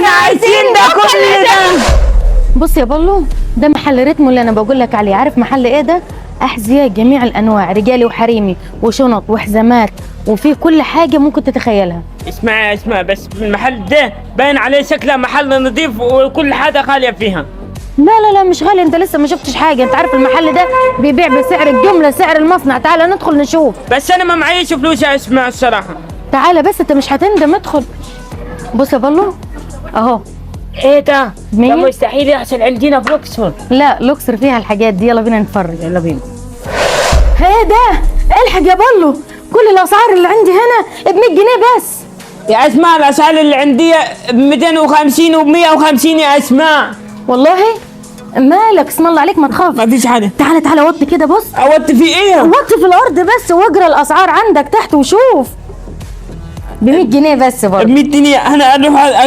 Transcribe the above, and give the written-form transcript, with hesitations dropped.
احنا عايزين ده كل ده. بص يا بلو، ده محل ريتمو اللي انا بقول لك عليه. عارف محل ايه ده؟ احذيه جميع الانواع، رجالي وحريمي وشنط وحزامات، وفي كل حاجه ممكن تتخيلها. اسمع بس المحل ده باين عليه شكله محل نظيف وكل حاجه خاليه فيها. لا مش غالي، انت لسه ما شفتش حاجه. انت عارف المحل ده بيبيع بسعر الجمله، سعر المصنع. تعالى ندخل نشوف. بس انا ما معيش فلوس يا اسماء الصراحه. تعالى بس، انت مش هتندم، ادخل. بص يا بلو اهو. ايه ده؟ مية؟ ده مستحيل يحصل عندنا في لوكسور. لا لوكسر فيها الحاجات دي. يلا بينا نتفرج. يلا بينا. ايه ده؟ الحق يا بلو، كل الاسعار اللي عندي هنا ب 100 جنيه بس. يا اسماء الاسعار اللي عندي ب 250 وب 150 يا اسماء. والله مالك؟ اسم الله عليك، ما تخاف. ما فيش حاجه. تعالى وطي كده. بص عودت في ايه؟ وطي في الارض بس واقرا الاسعار عندك تحت وشوف. ب 100 جنيه بس برضه. ب 100 جنيه انا اروح